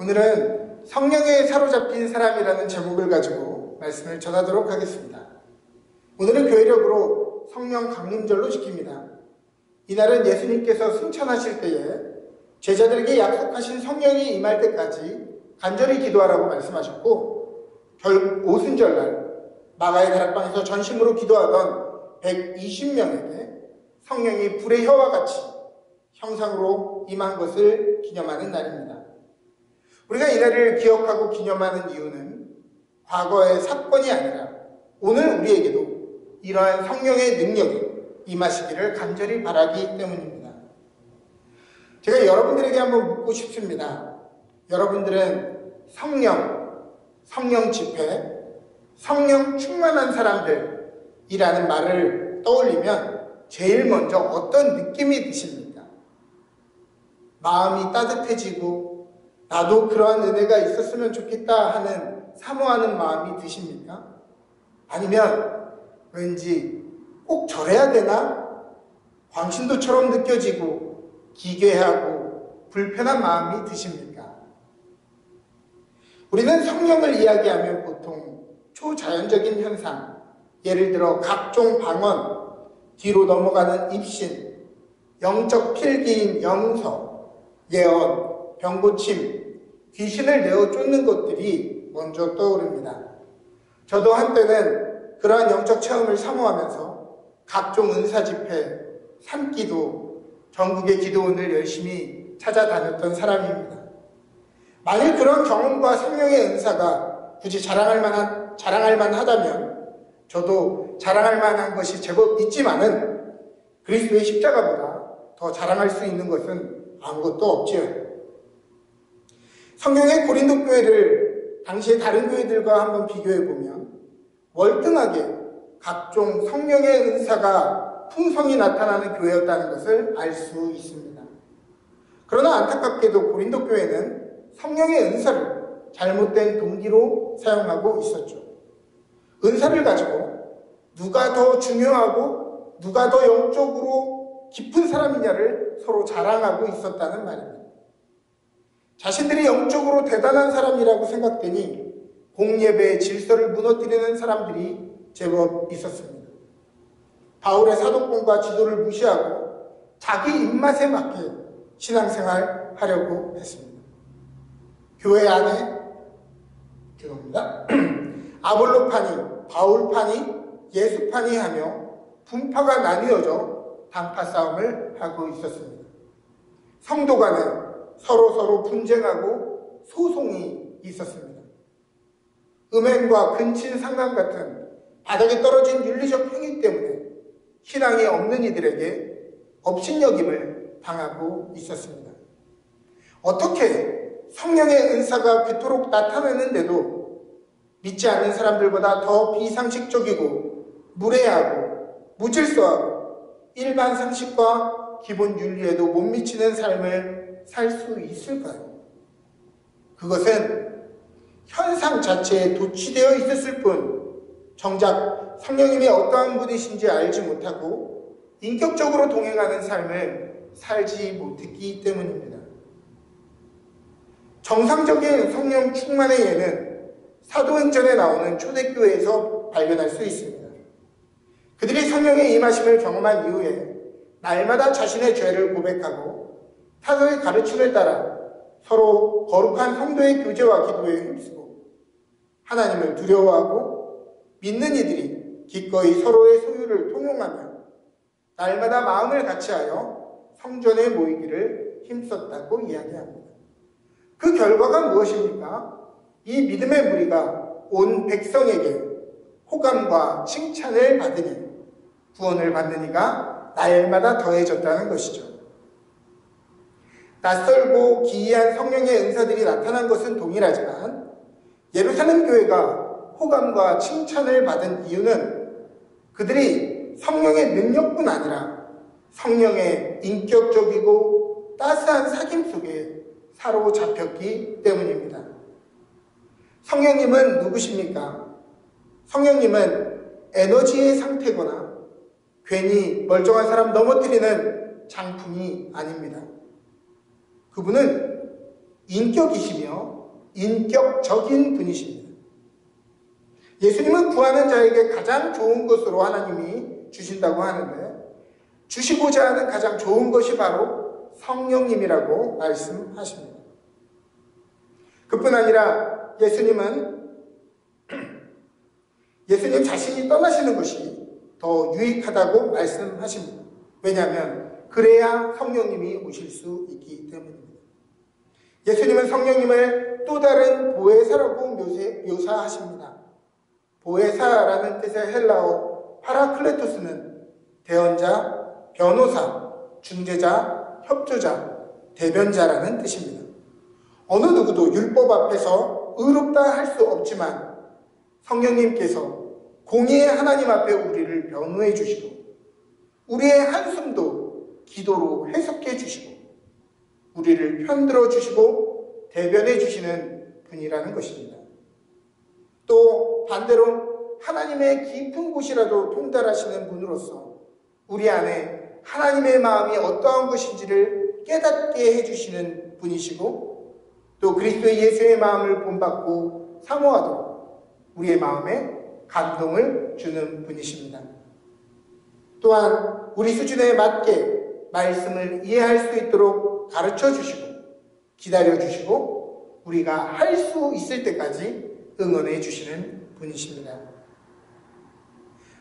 오늘은 성령에 사로잡힌 사람이라는 제목을 가지고 말씀을 전하도록 하겠습니다. 오늘은 교회력으로 성령 강림절로 지킵니다. 이날은 예수님께서 승천하실 때에 제자들에게 약속하신 성령이 임할 때까지 간절히 기도하라고 말씀하셨고, 결국 오순절날 마가의 다락방에서 전심으로 기도하던 120명에게 성령이 불의 혀와 같이 형상으로 임한 것을 기념하는 날입니다. 우리가 이날을 기억하고 기념하는 이유는 과거의 사건이 아니라 오늘 우리에게도 이러한 성령의 능력이 임하시기를 간절히 바라기 때문입니다. 제가 여러분들에게 한번 묻고 싶습니다. 여러분들은 성령 집회, 성령 충만한 사람들이라는 말을 떠올리면 제일 먼저 어떤 느낌이 드십니까? 마음이 따뜻해지고 나도 그러한 은혜가 있었으면 좋겠다 하는 사모하는 마음이 드십니까? 아니면 왠지 꼭 저래야 되나? 광신도처럼 느껴지고 기괴하고 불편한 마음이 드십니까? 우리는 성령을 이야기하면 보통 초자연적인 현상, 예를 들어 각종 방언, 뒤로 넘어가는 입신, 영적 필기인 영서, 예언, 병고침, 귀신을 내어 쫓는 것들이 먼저 떠오릅니다. 저도 한때는 그러한 영적 체험을 사모하면서 각종 은사 집회, 산기도, 전국의 기도원을 열심히 찾아다녔던 사람입니다. 만일 그런 경험과 성령의 은사가 굳이 자랑할 만하다면 저도 자랑할 만한 것이 제법 있지만은 그리스도의 십자가보다 더 자랑할 수 있는 것은 아무것도 없지요. 성경의 고린도 교회를 당시의 다른 교회들과 한번 비교해보면 월등하게 각종 성령의 은사가 풍성히 나타나는 교회였다는 것을 알 수 있습니다. 그러나 안타깝게도 고린도 교회는 성령의 은사를 잘못된 동기로 사용하고 있었죠. 은사를 가지고 누가 더 중요하고 누가 더 영적으로 깊은 사람이냐를 서로 자랑하고 있었다는 말입니다. 자신들이 영적으로 대단한 사람이라고 생각되니 공예배의 질서를 무너뜨리는 사람들이 제법 있었습니다. 바울의 사도권과 지도를 무시하고 자기 입맛에 맞게 신앙생활 하려고 했습니다. 교회 안에 아볼로파니, 바울파니, 예수파니 하며 분파가 나뉘어져 단파 싸움을 하고 있었습니다. 성도 간에 서로 분쟁하고 소송이 있었습니다. 음행과 근친 상간 같은 바닥에 떨어진 윤리적 행위 때문에 신앙이 없는 이들에게 업신여김을 당하고 있었습니다. 어떻게 성령의 은사가 그토록 나타나는데도 믿지 않는 사람들보다 더 비상식적이고 무례하고 무질서하고 일반 상식과 기본 윤리에도 못 미치는 삶을 살 수 있을까요? 그것은 현상 자체에 도취되어 있었을 뿐 정작 성령님이 어떠한 분이신지 알지 못하고 인격적으로 동행하는 삶을 살지 못했기 때문입니다. 정상적인 성령 충만의 예는 사도행전에 나오는 초대교회에서 발견할 수 있습니다. 그들이 성령의 임하심을 경험한 이후에 날마다 자신의 죄를 고백하고 사도의 가르침을 따라 서로 거룩한 성도의 교제와 기도에 힘쓰고 하나님을 두려워하고 믿는 이들이 기꺼이 서로의 소유를 통용하며 날마다 마음을 같이하여 성전에 모이기를 힘썼다고 이야기합니다. 그 결과가 무엇입니까? 이 믿음의 무리가 온 백성에게 호감과 칭찬을 받으니 구원을 받는 이가 날마다 더해졌다는 것이죠. 낯설고 기이한 성령의 은사들이 나타난 것은 동일하지만 예루살렘 교회가 호감과 칭찬을 받은 이유는 그들이 성령의 능력뿐 아니라 성령의 인격적이고 따스한 사귐 속에 사로잡혔기 때문입니다. 성령님은 누구십니까? 성령님은 에너지의 상태거나 괜히 멀쩡한 사람 넘어뜨리는 장풍이 아닙니다. 그분은 인격이시며 인격적인 분이십니다. 예수님은 구하는 자에게 가장 좋은 것으로 하나님이 주신다고 하는데, 주시고자 하는 가장 좋은 것이 바로 성령님이라고 말씀하십니다. 그뿐 아니라 예수님 자신이 떠나시는 것이 더 유익하다고 말씀하십니다. 왜냐하면 그래야 성령님이 오실 수 있기 때문입니다. 예수님은 성령님을 또 다른 보혜사라고 묘사하십니다. 보혜사라는 뜻의 헬라어 파라클레토스는 대언자, 변호사, 중재자, 협조자, 대변자라는 뜻입니다. 어느 누구도 율법 앞에서 의롭다 할 수 없지만 성령님께서 공의의 하나님 앞에 우리를 변호해 주시고 우리의 한숨도 기도로 해석해 주시고 우리를 편들어 주시고 대변해 주시는 분이라는 것입니다. 또 반대로 하나님의 깊은 곳이라도 통달하시는 분으로서 우리 안에 하나님의 마음이 어떠한 것인지를 깨닫게 해주시는 분이시고 또 그리스도 예수의 마음을 본받고 사모하도록 우리의 마음에 감동을 주는 분이십니다. 또한 우리 수준에 맞게 말씀을 이해할 수 있도록 가르쳐 주시고 기다려 주시고 우리가 할 수 있을 때까지 응원해 주시는 분이십니다.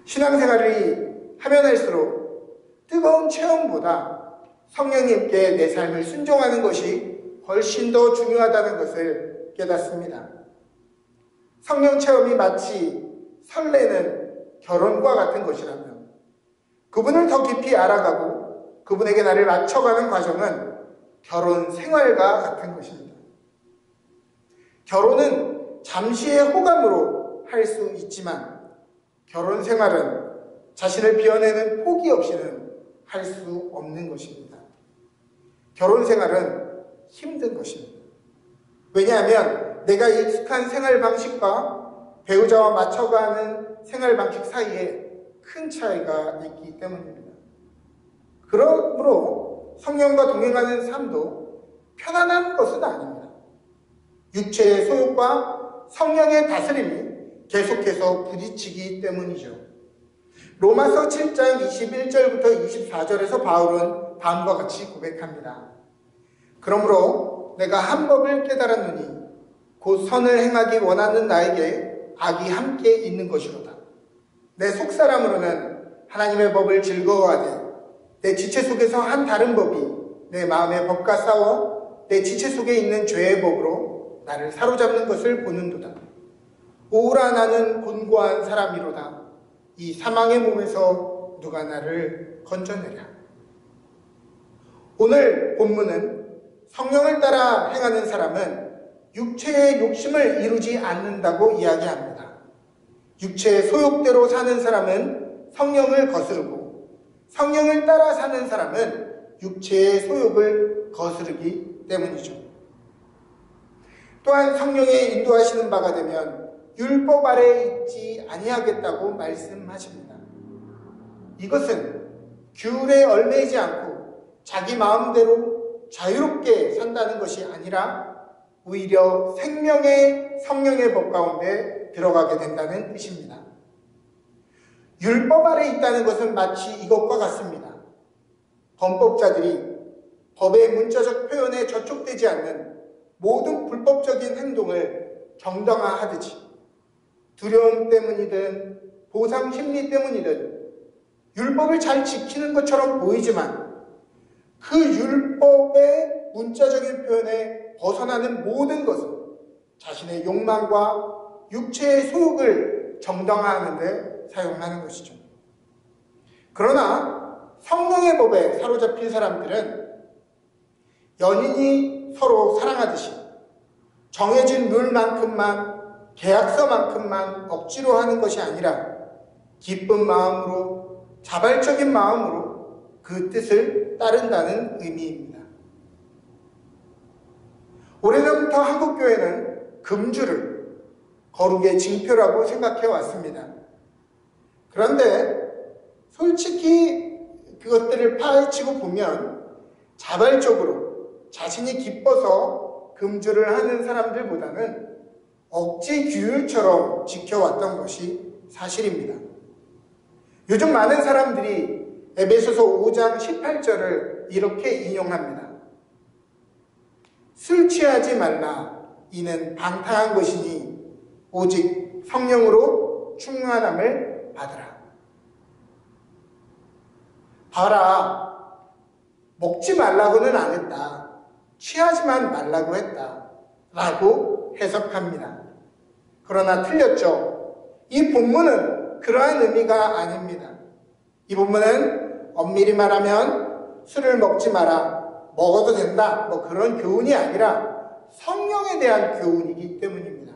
신앙생활이 하면 할수록 뜨거운 체험보다 성령님께 내 삶을 순종하는 것이 훨씬 더 중요하다는 것을 깨닫습니다. 성령 체험이 마치 설레는 결혼과 같은 것이라면 그분을 더 깊이 알아가고 그분에게 나를 맞춰가는 과정은 결혼 생활과 같은 것입니다. 결혼은 잠시의 호감으로 할 수 있지만 결혼 생활은 자신을 비워내는 포기 없이는 할 수 없는 것입니다. 결혼 생활은 힘든 것입니다. 왜냐하면 내가 익숙한 생활 방식과 배우자와 맞춰가는 생활 방식 사이에 큰 차이가 있기 때문입니다. 그러므로 성령과 동행하는 삶도 편안한 것은 아닙니다. 육체의 소욕과 성령의 다스림이 계속해서 부딪히기 때문이죠. 로마서 7장 21절부터 24절에서 바울은 다음과 같이 고백합니다. 그러므로 내가 한 법을 깨달았노니 곧 선을 행하기 원하는 나에게 악이 함께 있는 것이로다. 내 속사람으로는 하나님의 법을 즐거워하되 내 지체 속에서 한 다른 법이 내 마음의 법과 싸워 내 지체 속에 있는 죄의 법으로 나를 사로잡는 것을 보는도다. 오라 나는 곤고한 사람이로다. 이 사망의 몸에서 누가 나를 건져내랴. 오늘 본문은 성령을 따라 행하는 사람은 육체의 욕심을 이루지 않는다고 이야기합니다. 육체의 소욕대로 사는 사람은 성령을 거스르고 성령을 따라 사는 사람은 육체의 소욕을 거스르기 때문이죠. 또한 성령의 인도하시는 바가 되면 율법 아래에 있지 아니하겠다고 말씀하십니다. 이것은 규율에 얽매이지 않고 자기 마음대로 자유롭게 산다는 것이 아니라 오히려 생명의 성령의 법 가운데 들어가게 된다는 뜻입니다. 율법 아래 있다는 것은 마치 이것과 같습니다. 범법자들이 법의 문자적 표현에 저촉되지 않는 모든 불법적인 행동을 정당화하듯이 두려움 때문이든 보상 심리 때문이든 율법을 잘 지키는 것처럼 보이지만 그 율법의 문자적인 표현에 벗어나는 모든 것은 자신의 욕망과 육체의 소욕을 정당화하는 데 사용하는 것이죠. 그러나 성령의 법에 사로잡힌 사람들은 연인이 서로 사랑하듯이 정해진 룰만큼만 계약서만큼만 억지로 하는 것이 아니라 기쁜 마음으로 자발적인 마음으로 그 뜻을 따른다는 의미입니다. 오래전부터 한국교회는 금주를 거룩의 징표라고 생각해 왔습니다. 그런데 솔직히 그것들을 파헤치고 보면 자발적으로 자신이 기뻐서 금주를 하는 사람들보다는 억지 규율처럼 지켜왔던 것이 사실입니다. 요즘 많은 사람들이 에베소서 5장 18절을 이렇게 인용합니다. 술 취하지 말라. 이는 방탕한 것이니 오직 성령으로 충만함을 받으라. 봐라. 먹지 말라고는 안 했다. 취하지만 말라고 했다. 라고 해석합니다. 그러나 틀렸죠. 이 본문은 그러한 의미가 아닙니다. 이 본문은 엄밀히 말하면 술을 먹지 마라, 먹어도 된다, 그런 교훈이 아니라 성령에 대한 교훈이기 때문입니다.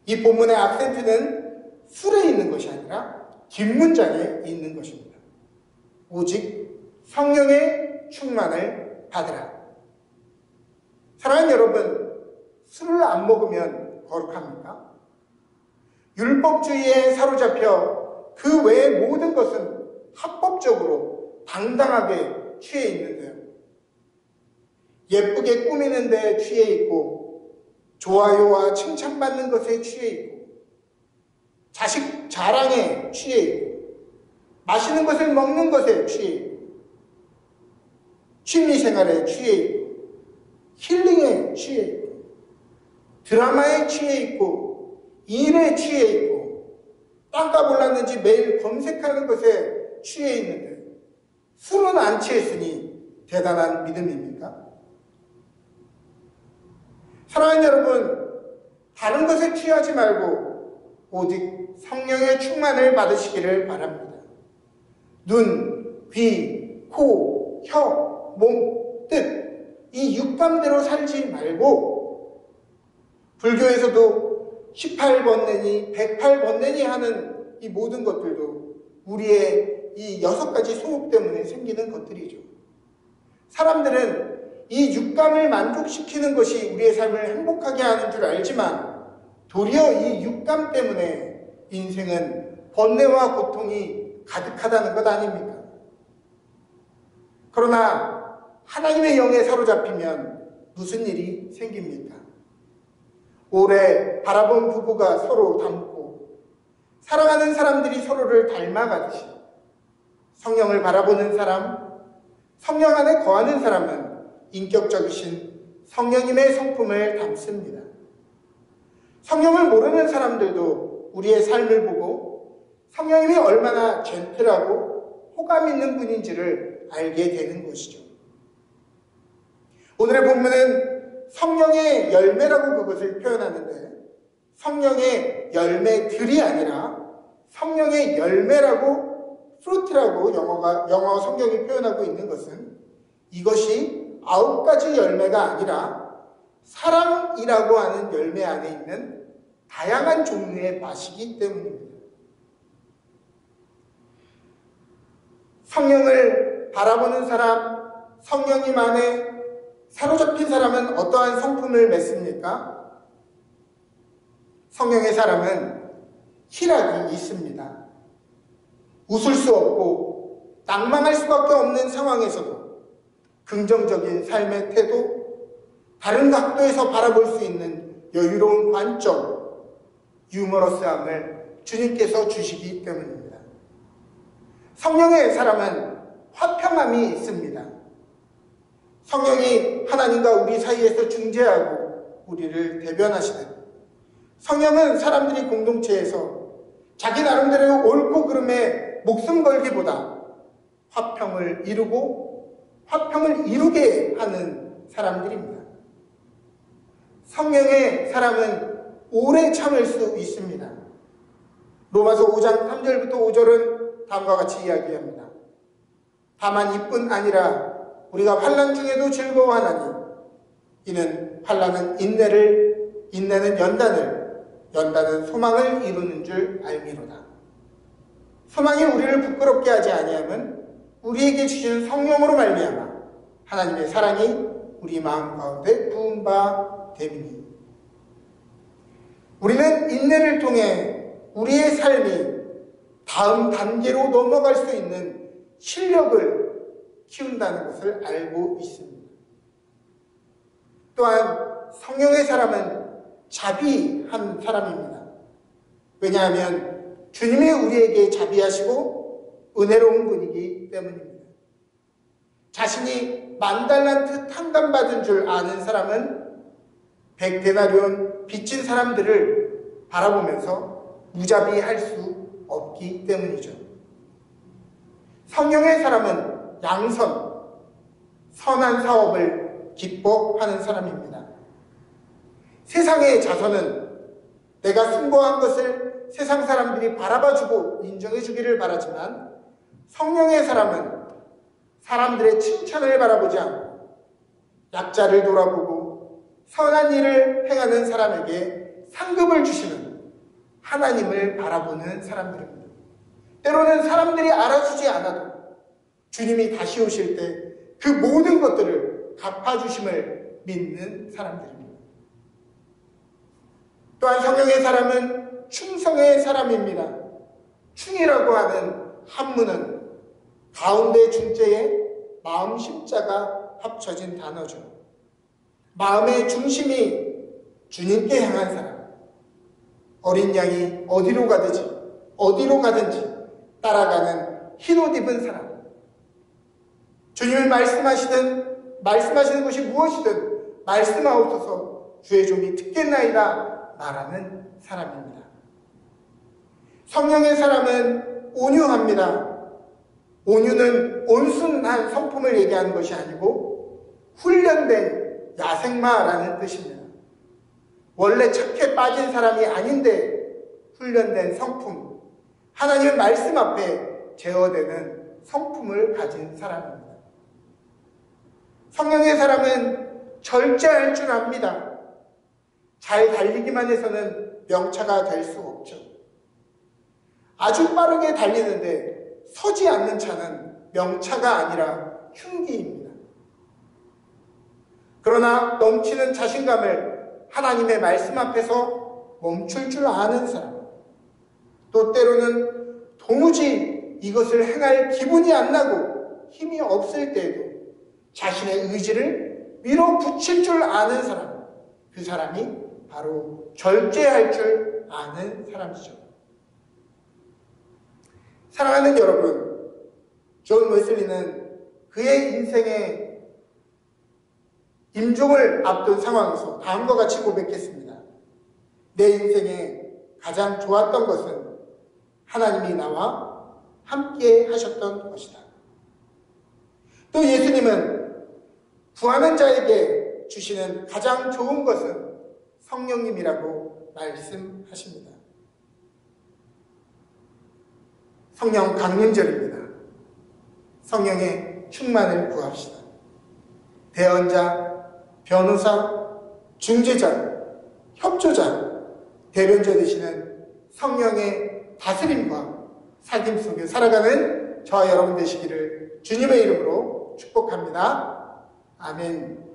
이 본문의 악센트는 술에 있는 것이 아니라 뒷문장에 있는 것입니다. 오직 성령의 충만을 받으라. 사랑하는 여러분, 술을 안 먹으면 거룩합니까? 율법주의에 사로잡혀 그 외의 모든 것은 합법적으로 당당하게 취해 있는데요. 예쁘게 꾸미는 데 취해 있고, 좋아요와 칭찬받는 것에 취해 있고, 자식 자랑에 취해 있고, 맛있는 것을 먹는 것에 취해 있고, 취미생활에 취해 있고, 힐링에 취해 있고, 드라마에 취해 있고, 일에 취해 있고, 땅값 올랐는지 매일 검색하는 것에 취해 있는데 술은 안 취했으니 대단한 믿음입니까? 사랑하는 여러분, 다른 것에 취하지 말고 오직 성령의 충만을 받으시기를 바랍니다. 눈, 귀, 코, 혀, 몸, 뜻, 이 육감대로 살지 말고, 불교에서도 18번뇌니 108번뇌니 하는 이 모든 것들도 우리의 이 6가지 소욕 때문에 생기는 것들이죠. 사람들은 이 육감을 만족시키는 것이 우리의 삶을 행복하게 하는 줄 알지만 도리어 이 육감 때문에 인생은 번뇌와 고통이 가득하다는 것 아닙니까? 그러나 하나님의 영에 사로잡히면 무슨 일이 생깁니까? 오래 바라본 부부가 서로 닮고 사랑하는 사람들이 서로를 닮아가듯이 성령을 바라보는 사람, 성령 안에 거하는 사람은 인격적이신 성령님의 성품을 담습니다. 성령을 모르는 사람들도 우리의 삶을 보고 성령님이 얼마나 젠틀하고 호감 있는 분인지를 알게 되는 것이죠. 오늘의 본문은 성령의 열매라고 그것을 표현하는데 성령의 열매들이 아니라 성령의 열매라고 fruit라고 영어 성경이 표현하고 있는 것은 이것이 9가지 열매가 아니라 사랑이라고 하는 열매 안에 있는 다양한 종류의 맛이기 때문입니다. 성령을 바라보는 사람, 성령님 안에 사로잡힌 사람은 어떠한 성품을 맺습니까? 성령의 사람은 희락이 있습니다. 웃을 수 없고 낭망할 수밖에 없는 상황에서도 긍정적인 삶의 태도, 다른 각도에서 바라볼 수 있는 여유로운 관점, 유머러스함을 주님께서 주시기 때문입니다. 성령의 사람은 화평함이 있습니다. 성령이 하나님과 우리 사이에서 중재하고 우리를 대변하시듯 성령은 사람들이 공동체에서 자기 나름대로 옳고 그름에 목숨 걸기보다 화평을 이루고 화평을 이루게 하는 사람들입니다. 성령의 사람은 오래 참을 수 있습니다. 로마서 5장 3절부터 5절은 다음과 같이 이야기합니다. 다만 이뿐 아니라 우리가 환난 중에도 즐거워하나니 이는 환난은 인내를, 인내는 연단을, 연단은 소망을 이루는 줄 알미로다. 소망이 우리를 부끄럽게 하지 아니함은 우리에게 주신 성령으로 말미암아 하나님의 사랑이 우리 마음 가운데 부은 바 됨이니 우리는 인내를 통해 우리의 삶이 다음 단계로 넘어갈 수 있는 실력을 키운다는 것을 알고 있습니다. 또한 성령의 사람은 자비한 사람입니다. 왜냐하면 주님이 우리에게 자비하시고 은혜로운 분이기 때문입니다. 자신이 10,000달란트 탕감받은 줄 아는 사람은 100데나리온 빚진 사람들을 바라보면서 무자비할 수 없기 때문이죠. 성령의 사람은 양선, 선한 사업을 기뻐하는 사람입니다. 세상의 자선은 내가 숭고한 것을 세상 사람들이 바라봐주고 인정해주기를 바라지만, 성령의 사람은 사람들의 칭찬을 바라보지 않고 약자를 돌아보고 선한 일을 행하는 사람에게 상급을 주시는 하나님을 바라보는 사람들입니다. 때로는 사람들이 알아주지 않아도 주님이 다시 오실 때 그 모든 것들을 갚아주심을 믿는 사람들입니다. 또한 성령의 사람은 충성의 사람입니다. 충이라고 하는 한문은 가운데 중자에 마음 심자가 합쳐진 단어죠. 마음의 중심이 주님께 향한 사람, 어린 양이 어디로 가든지 따라가는 흰옷 입은 사람, 주님을 말씀하시는 것이 무엇이든 말씀하옵소서 주의 종이 듣겠나이다 말하는 사람입니다. 성령의 사람은 온유합니다. 온유는 온순한 성품을 얘기하는 것이 아니고 훈련된 야생마라는 뜻입니다. 원래 착해 빠진 사람이 아닌데 훈련된 성품, 하나님의 말씀 앞에 제어되는 성품을 가진 사람입니다. 성령의 사람은 절제할 줄 압니다. 잘 달리기만 해서는 명차가 될 수 없죠. 아주 빠르게 달리는데 서지 않는 차는 명차가 아니라 흉기입니다. 그러나 넘치는 자신감을 하나님의 말씀 앞에서 멈출 줄 아는 사람, 또 때로는 도무지 이것을 행할 기분이 안 나고 힘이 없을 때에도 자신의 의지를 밀어붙일 줄 아는 사람, 그 사람이 바로 절제할 줄 아는 사람이죠. 사랑하는 여러분, 존 웨슬리는 그의 인생의 임종을 앞둔 상황에서 다음과 같이 고백했습니다. 내 인생에 가장 좋았던 것은 하나님이 나와 함께 하셨던 것이다. 또 예수님은 구하는 자에게 주시는 가장 좋은 것은 성령님이라고 말씀하십니다. 성령 강림절입니다. 성령의 충만을 구합시다. 대언자, 변호사, 중재자, 협조자, 대변자 되시는 성령의 다스림과 살림 속에 살아가는 저와 여러분 되시기를 주님의 이름으로 축복합니다. 아멘.